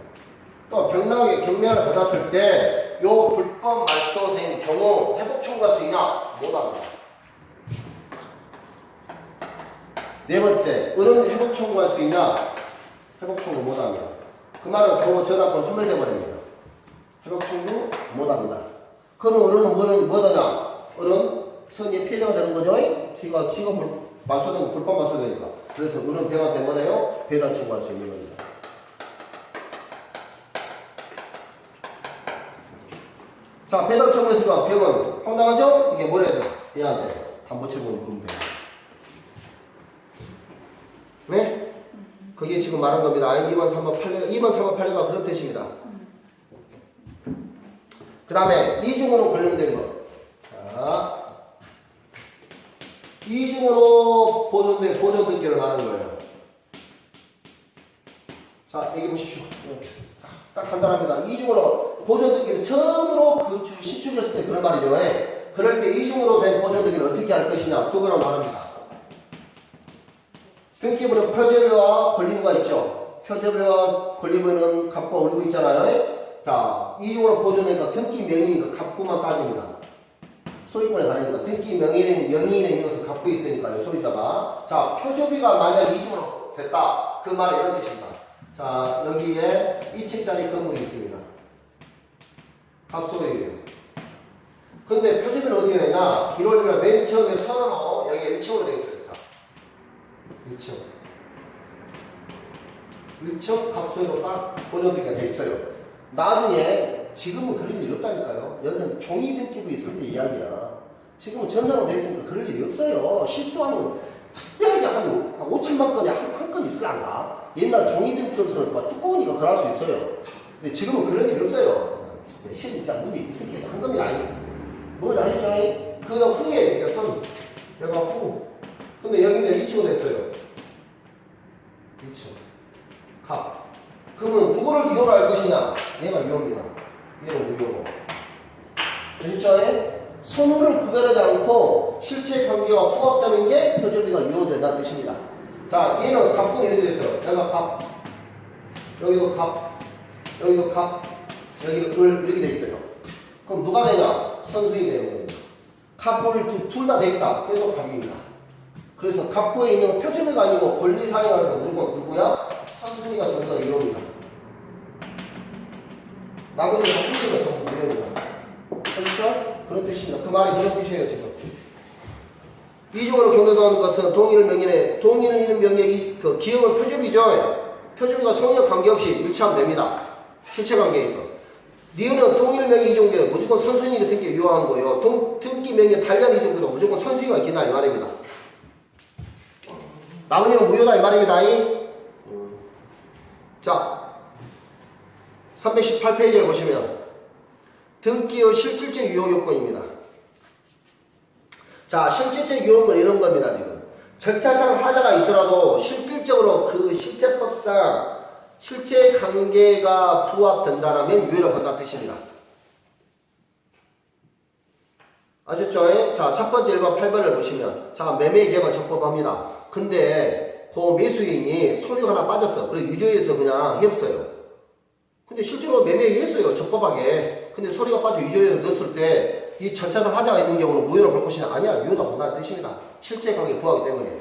또 경락에 경매를 받았을 때 요 불법 말소된 경우 회복 청구할 수 있냐? 못합니다. 네 번째, 을은 회복 청구할 수 있냐? 회복 청구 못합니다. 그 말은 경우 저당권 소멸돼 버립니다. 회복 청구 못합니다. 그럼 을은 뭐하냐? 을은 선의의 피해자가 되는 거죠? 지금 말소된 불법 말소되니까. 그래서 을은 병한테 뭐래요? 배당 청구할 수 있는 겁니다. 자, 배당 청구했으니까 병은 황당하죠? 이게 뭐래야 돼? 얘한테 담보채권 물으면 돼. 네? 그게 지금 말한 겁니다. 2번, 3번, 8레가 그런 뜻입니다. 그 다음에 이중으로 관련된 거. 자, 이중으로 보존된 보존 등기를 말하는 거예요. 자, 여기 보십시오. 딱 간단합니다. 이중으로 보존 등기를 처음으로 신축했을 때 그런 말이죠. 그럴 때 이중으로 된 보존 등기를 어떻게 할 것이냐. 그거를 말합니다. 등기부는 표제비와 권리부가 있죠. 표제비와 권리부는 값과 올리고 있잖아요. 자, 이중으로 보존되니까 등기 명의니까 값구만 따집니다. 소유권에 관하니까 등기 명의인에 있는 값구 있으니까요. 소유자가. 자, 표제비가 만약 이중으로 됐다. 그 말은 이런 뜻입니다. 자, 여기에 2층짜리 건물이 있습니다. 값소유예요. 근데 표제비는 어떻게 되냐? 이럴 때는 맨 처음에 선으로 여기 1층으로 되어 있어요. 1층 값소유로 딱 보존등기가 되어 있어요. 나중에 지금은 그런 일이 없다니까요. 여기는 종이 등기부 있을 때 이야기야. 지금은 전산으로 되어 있으니까 그럴 일이 없어요. 실수하면 특별하게 한 5천만 건에 한 건 있을란가? 옛날 종이 등기부는 두꺼우니까 그럴 수 있어요. 근데 지금은 그런 일이 없어요. 실자 문제 있을 게 한 겁니다. 뭘 아시죠? 그냥 후에 선 내가 후. 근데 여기는 2층으로 했어요. 2층. 값. 그러면 누구를 유효로 할 것이냐? 얘가 유효입니다. 얘는 무효로. 되셨죠? 선호를 구별하지 않고 실체 관계와 후합되는 게 표준비가 유효된다는 뜻입니다. 자, 얘는 값은 이렇게 됐어요. 여기가 값, 여기도 값, 여기도 값, 여기는 을 이렇게 돼 있어요. 그럼 누가 되냐? 선수이 되는 겁니다. 값을 둘 다 돼 있다. 그래도 값입니다. 그래서 값구에 있는 건 표준비가 아니고 권리사항이라서 무조건 누구야? 선순위가 전부 다 유효입니다. 나머지 값구가 전부 무효입니다. 그렇죠? 그런 뜻입니다. 그 말이 그런 뜻이에요, 지금. 이중으로 경로당하는 것은 동일 있는 명예의 그 기억은 표준비죠. 표준비가 성역 관계없이 일치하면 됩니다. 실체 관계에서. 니은은 동일 명예 이중계는 무조건 선순위가 등기에 유효한 거예요. 등기 명예 단련 이중계도 무조건 선순위가 있겠다 이 말입니다. 나머지는 무효다 이 말입니다. 자, 318페이지를 보시면 등기의 실질적 유효 요건입니다. 자, 실질적 유효 요건 이런 겁니다. 지금 절차상 하자가 있더라도 실질적으로 그 실체법상 실체 관계가 부합된다라면 유효를 본다는 뜻입니다. 아셨죠? 자, 첫 번째 1번 8번을 보시면 자, 매매 계약은 적법합니다. 근데 그 매수인이 서류가 하나 빠졌어. 그래서 유죄에서 그냥 했어요. 근데 실제로 매매했어요. 적법하게. 근데 서류가 빠져 유죄에 넣었을 때 이 절차상 하자가 있는 경우는 무효로 볼 것이냐? 아니야. 유효다 본다는 뜻입니다. 실제 관계에 부합하기 때문에.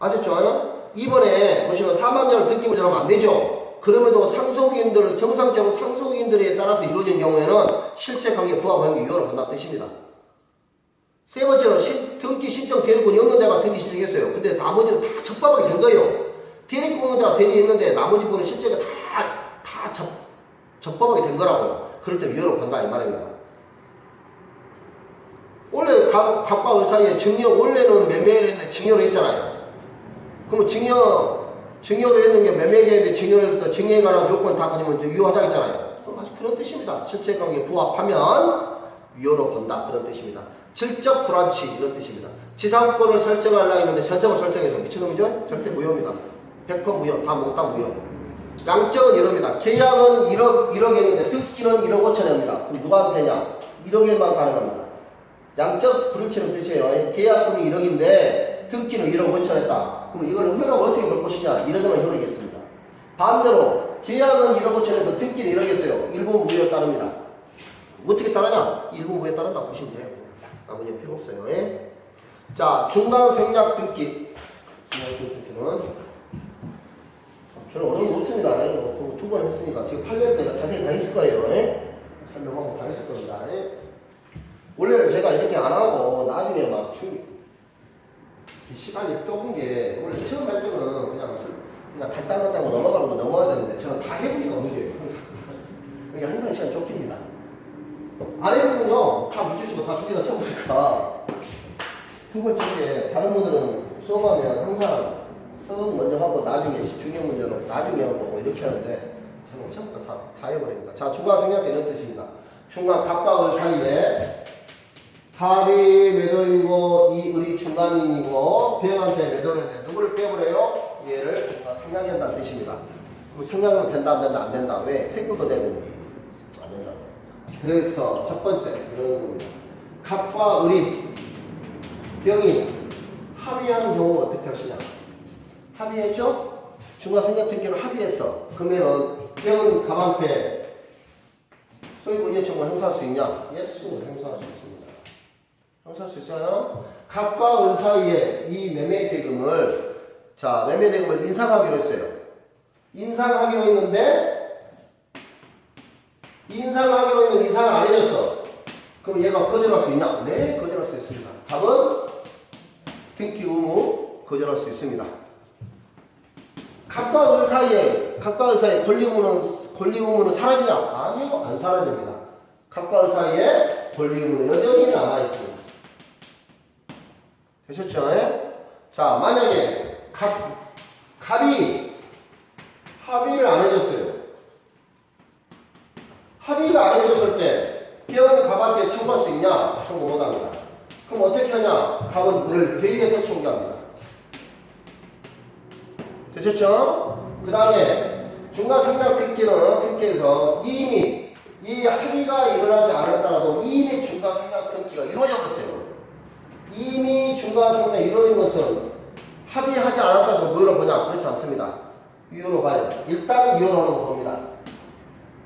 아셨죠? 이번에 보시면 사망자를 등기부에 하면 안 되죠. 그럼에도 상속인들, 정상적으로 상속인들에 따라서 이루어진 경우에는 실체 관계에 부합하는 게 유효로 본다는 뜻입니다. 세 번째로 등기 신청 대리권이 없는 자가 등기 신청했어요. 근데 나머지는 다 적법하게 된 거예요. 대리권 없는 자가 대리했는데 나머지 분은 실제가 다 적법하게 된 거라고요. 그럴 때 유효로 본다 이 말입니다. 원래 갑과 을 사이에 증여, 원래는 매매를 했는데 증여를 했잖아요. 그러면 증여 증여로 했는 게 매매계인데 증여에 관한 요건 다 그러면 유효하다 했잖아요. 아주 그런 뜻입니다. 실체관계에 부합하면 유효로 본다. 그런 뜻입니다. 질적 불합치 이런 뜻입니다. 지상권을 설정하려고 했는데 전적을 설정해서 미친놈이죠? 절대 무효입니다. 100% 무효. 다 몽땅 무효. 양적은 이럽니다. 계약은 1억이었는데 듣기는 1억 5천입니다. 그럼 누구한테냐? 1억에만 가능합니다. 양적 불일치는 뜻이에요. 계약금이 1억인데 듣기는 1억 5천 했다. 그럼 이거를 효력을 어떻게 볼 것이냐? 이러자면 효력이겠습니다. 반대로 계약은 1억 5천에서 듣기는 1억이었어요. 일부 무효에 따릅니다. 어떻게 따르냐? 일부 무효에 따른다 보시면 돼요. 나머지는 필요 없어요. 예? 자, 중간 생략 듣기. 중간 생략 듣기는 별로 어려운 거 없습니다. 두 번 했으니까 지금 8년 때가 자세히 다 했을 거예요. 예? 설명하고 다 했을 겁니다. 예? 원래는 제가 이렇게 안 하고 나중에 막 시간이 좁은 게 원래 처음 할 때는 그냥 간단하다고 넘어가는 거 넘어야 되는데 저는 다 해보니까 문제예요. 항상. 그러니까 항상 시간이 좁힙니다. 안 해보면요 다 묻혀주고 다 죽이다 쳐보니까 두 번째 게 다른 분들은 수업하면 항상 수업 먼저 하고 나중에 중요 문제는 나중에 하고 뭐 이렇게 하는데 저는 처음부터 다 해버리니까. 자, 중간 생략 이런 뜻입니다. 중간 각각을 사이에 갑이 매도인이고 이 을이 중간인이고 병한테 매도인데 누구를 빼버려요? 얘를 중간 생략한다는 뜻입니다. 그럼 생략은 된다 안 된다 안 된다. 왜? 생각도 되는지 안 된다. 그래서 첫 번째 이런 겁니다. 갑과 을이 병이 합의하는 경우 어떻게 하시냐? 합의했죠? 중간 생략 등기를 합의했어. 그러면은 병은 갑한테 소유권 이해 청구를 행사할 수 있냐? 예스, 행사할 수 있습니다. 행사할 수 있어요. 갑과 은 사이에 이 매매 대금을 매매 대금을 인상하기로 했어요. 인상하기로 했는데 인상을 안 해줬어. 그럼 얘가 거절할 수 있냐? 네, 거절할 수 있습니다. 답은 등기 의무 거절할 수 있습니다. 갑과 은 사이에 권리 의무는 사라지냐? 아니요, 안 사라집니다. 갑과 은 사이에 권리 의무는 여전히 남아 있습니다. 되셨죠? 자, 만약에 갑이 합의를 안 해줬어요. 합의를 안 해줬을 때 병은 갑한테 청구할 수 있냐? 청구 못합니다. 그럼 어떻게 하냐? 갑은 을을 대의해서 청구합니다. 되셨죠? 그 다음에 중간 생략 등기에서 이미 이 합의가 일어나지 않았더라도 이미 중간 생략 등기가 이루어졌어요. 이미 중간 생략이 이루어진 것은 합의하지 않았다고 해서 무효로 보냐? 그렇지 않습니다. 유효로 봐요. 일단은 유효로 봅니다.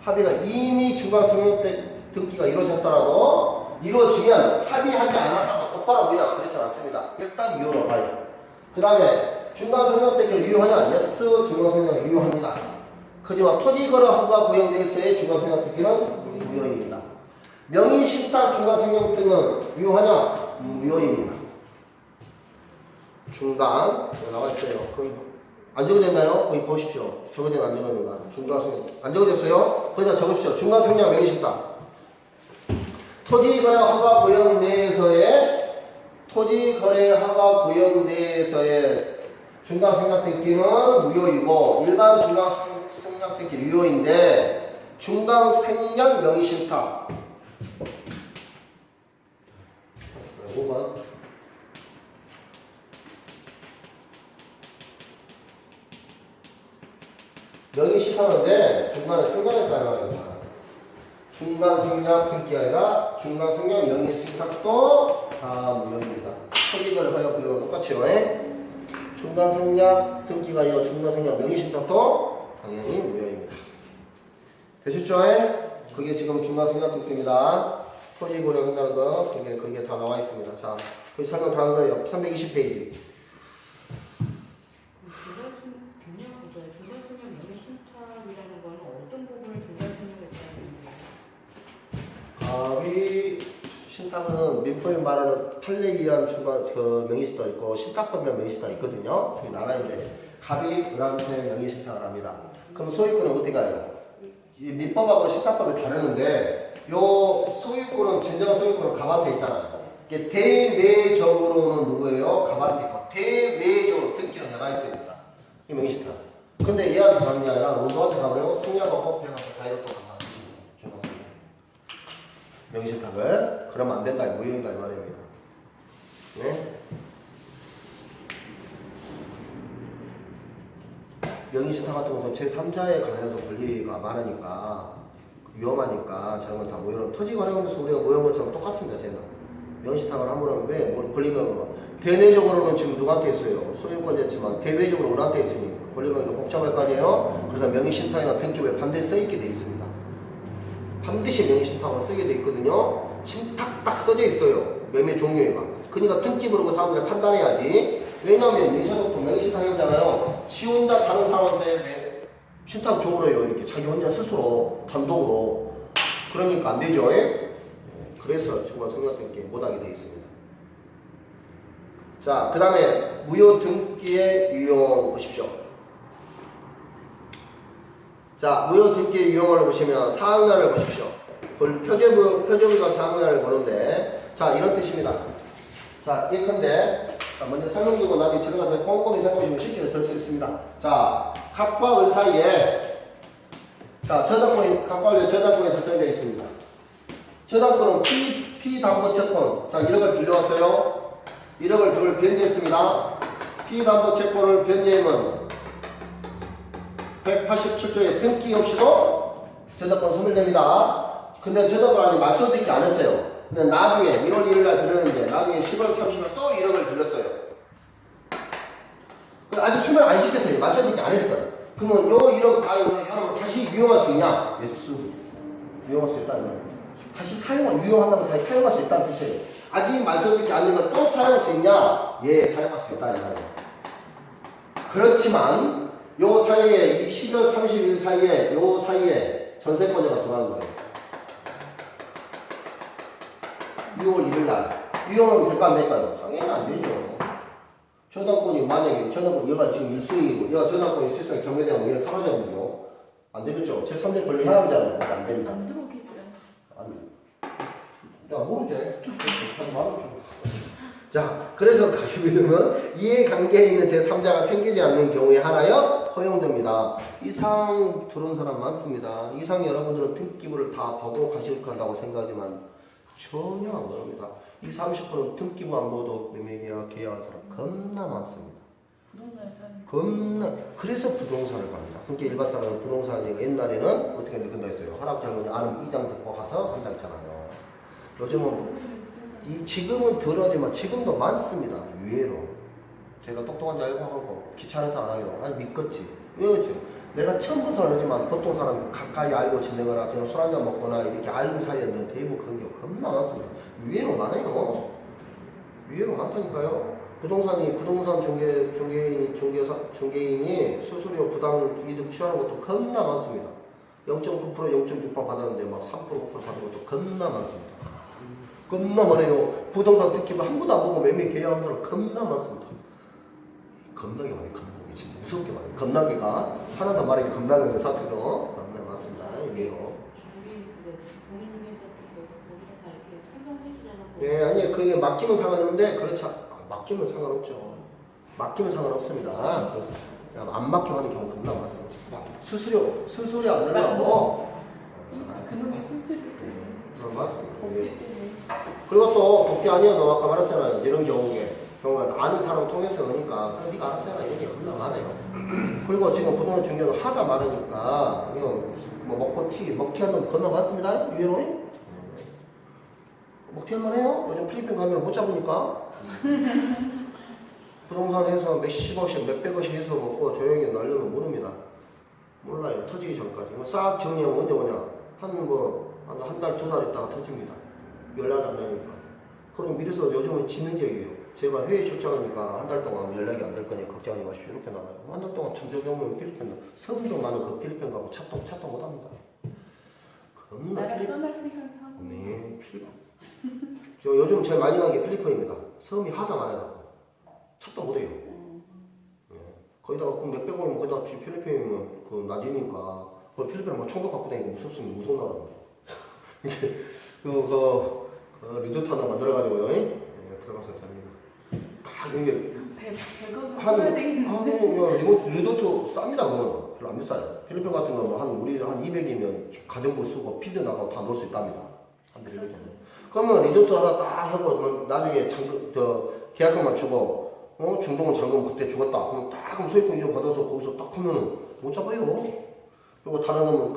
합의가 이미 중간 생략 등기가 이루어졌더라도 이루어지면 합의하지 않았다고 곧바로 뭐냐? 그렇지 않습니다. 일단 유효로 봐요. 그 다음에 중간 생략 등기를 유효하냐? 예스, 중간 생략은 유효합니다. 하지만 토지거래 허가 구형돼서의 중간 생략 등기는 무효입니다. 명의신탁 중간 생략 등은 유효하냐? 무효입니다. 중간 나와 있어요. 거기 안 적어졌나요? 거기 보십시오. 적어진 안 적어진가? 중간 생략 안 적어졌어요? 거기다 적읍시오. 중간 생략 명의신탁. 토지거래 허가 구형 내에서의 중간 생략 등기는 무효이고 일반 중간 생략 등기 유효인데 중간 생략 명의신탁 5번 명의신탁인데 중간에 생략했다는 말입니다. 중간 생략 등기가 아니라 중간 생략 명의신탁도 다 무효입니다. 토지거래 허가 구형은 똑같이요. 중간 생략 등기가 아니라 중간 생략 명의신탁도 당연히 무효입니다. 되셨죠? 그게 지금 중간 생략 등기입니다. 토지 고려한다는 거 그게 다 나와 있습니다. 자, 그 설명 다 한 거예요. 320페이지. 중간 생략 명의신탁이라는 거는 어떤 부분을 중간 생략했다는 거예요? 갑이 신탁은 민법에 말하는 판례에 의한 중간 명의신탁 있고 신탁법이라는 명의신탁 있거든요. 저기 나라인데 갑이 을한테 명의신탁을 합니다. 그럼 소유권은 어떻게 가요? 이 민법하고 신탁법이 다르는데 요 소유권은 진정한 소유권은 갑한테 있잖아요. 이게 대외적으로는 누구예요? 갑한테 있고 대외적으로 등기는 얘가 있습니다. 이 명의신탁. 근데 얘한테 가는 게 아니라 노조한테 가버리고 승리하고 법회하고 다이로또 간다. 명의신탁을 그러면 안 된다. 무효이다 이 말입니다. 네? 명의신탁 같은 것은 제3자에 관해서 권리가 많으니까 위험하니까 저런 건 다 무효로 토지 관행으로서 우리가 무효한 것처럼 똑같습니다. 쟤는 명의신탁을 하면 왜 권리가 대내적으로는 지금 누구한테 있어요? 소유권자지만 대외적으로 우리한테 있으니 권리가 복잡할 거 아니에요? 그래서 명의신탁이나 등기부에 반드시 써있게 돼 있습니다. 반드시 명의신탁을 쓰게 돼 있거든요. 신탁 딱 써져 있어요. 매매 종료가. 그러니까 등기부로 그 사람들이 판단해야지. 왜냐하면 이사장도 명의신탁 했잖아요. 지 혼자 다른 사람한테 신탁 줘버려요. 이렇게 자기 혼자 스스로 단독으로. 그러니까 안 되죠. 그래서 정말 생각했게 못하게 돼 있습니다. 자, 그 다음에 무효 등기의 유형 보십시오. 자, 무효 등기의 유형을 보시면 사항란을 보십시오. 표제부가 사항란을 보는데, 자, 이런 뜻입니다. 자, 예컨대, 먼저 설명드리고 나중에 들어가서 꼼꼼히 생각해보시면 쉽게 될 수 있습니다. 자, 각과 을 사이에, 자, 각과 을 저당권이 설정되어 있습니다. 저당권은 피담보채권, 자, 1억을 빌려왔어요. 1억을 그걸 변제했습니다. 피담보채권을 변제하면 187조에 등기 없이도 저당권 소멸됩니다. 근데 저당권 아직 말소듣기 안 했어요. 근데 나중에 1월 1일 날 빌렸는데 나중에 10월 30일 또 1억을 빌렸어요. 아직 소멸 안 시켰어요. 말소듣기 안 했어요. 그러면 요 1억 여러분 다시 유용할 수 있냐? 예스. 유용할 수 있다. 다시 유용한다면 다시 사용할 수 있다는 뜻이에요. 아직 말소듣기 안 된 걸 또 사용할 수 있냐? 예, 사용할 수 있다. 이 말이에요. 그렇지만 요 사이에 이 12월 30일 사이에 요 사이에 전세권자가 들어간 거예요. 6월 1일 날 유형은 될까 안 될까요? 당연히 안 되죠. 저당권이 만약에 얘가 지금 1순위이고 얘가 저당권이 실상 경매되면 얘가 사라져버리면 안 되겠죠. 제3자 권리 해야하잖아요. 안 됩니다. 안 들어오겠죠. 야, 모르지. 하지 말아줘. 자, 그래서 가격비등은 이해관계에 있는 제3자가 생기지 않는 경우에 하나여 허용됩니다. 이상 들은 사람 많습니다. 이상 여러분들은 등기부를 다 보고 가실 거라고 생각하지만 전혀 안 그럽니다. 이 30%는 등기부 안 보도 매매계약 계약한 사람 겁나 많습니다. 부동산에 사는 겁나. 그래서 부동산을 갑니다. 그러니까 일반 사람은 부동산이 옛날에는 어떻게 된다 했어요. 할아버지는 아는 이장 듣고 가서 한다 했잖아요. 요즘은 지금은 덜하지만 지금도 많습니다. 의외로. 제가 똑똑한 줄 알고 하고 귀찮아서 안 하기도 아니 믿겠지. 왜죠? 내가 처음 본 사람이지만 보통 사람 가까이 알고 지내거나 그냥 술 한잔 먹거나 이렇게 알는 사이에는 대부분 그런 게 겁나 많습니다. 의외로 많아요. 의외로 많다니까요. 부동산 중개인이 수수료 부당 이득 취하는 것도 겁나 많습니다. 0.9% 0.6% 받았는데 막 3% 5% 받은 것도 겁나 많습니다. 겁나 많아요. 부동산 특히 한 번도 안 보고 매매 계약하는 사람 겁나 많습니다. 겁나게 많아요. 겁나게 진짜 무섭게 많아요. 겁나게가 하나도 말하기 겁나는 사태도 겁나 많습니다. 이게요. 예, 아니 그게 맡기면 상관없는데 그렇지 맡기면 상관없죠. 맡기면 상관없습니다. 그래서 안 맡겨 하는 경우 겁나 많습니다. 수수료 안 내려고. 그놈의 수술이 그런 맞습니다. 그리고 또 복귀 아니어도 아까 말했잖아요. 이런 경우가 아는 사람 통해서 오니까 그럼 네가 알아서 해라 이런 게 겁나 많아요. 그리고 지금 부동산 중개도 하다 많으니까 뭐 먹튀하는 놈 겁나 많습니다. 유해로 먹튀할만 해요. 요즘 필리핀 가면 못 잡으니까 부동산에서 몇십억씩 몇백억씩 해서 먹고 조용히 날려면 모릅니다. 몰라요. 터지기 전까지. 싹 정리하면 언제 오냐. 한 달, 2달 있다가 터집니다. 연락이 안 되니까. 그럼 미래서 요즘은 지능적이에요. 제가 해외 출장하니까 한 달 동안 연락이 안 될 거니 걱정하지 마십시오. 이렇게 나가요. 한 달 동안 점점 오면 필리핀, 섬도 나는 그 필리핀 가고 차도 못 합니다. 겁나 나라 필리핀. 떠날 생각하고 네, 저 요즘 제일 많이 간 게 필리핀입니다. 섬이 하다 말하다. 차도 못 해요. 예. 거기다가 그 몇백 원이면 거기다 필리핀이면 그 낮이니까 필리핀은 뭐 총도 갖고 다니고 무섭습니다. 무서운 나라입니다. 리조트 하나 만들어가지고요. 들어가서 됩니다. 다 이게 100억을 한, 써야 되겠는데. 야, 리조트 쌉니다, 그거는. 별로 안 비싸요. 필리핀 같은 거는 우리 한 200이면 가정부 쓰고 필드 나가고 다 놀 수 있답니다. 한 대 이렇게. 그러면 리조트 하나 딱 하고, 나중에 계약금만 주고, 중동은 잠금 그때 죽었다. 그럼 딱 하면 소유권 이전 받아서 거기서 딱 하면은 못 잡아요. 그리고 다른 놈은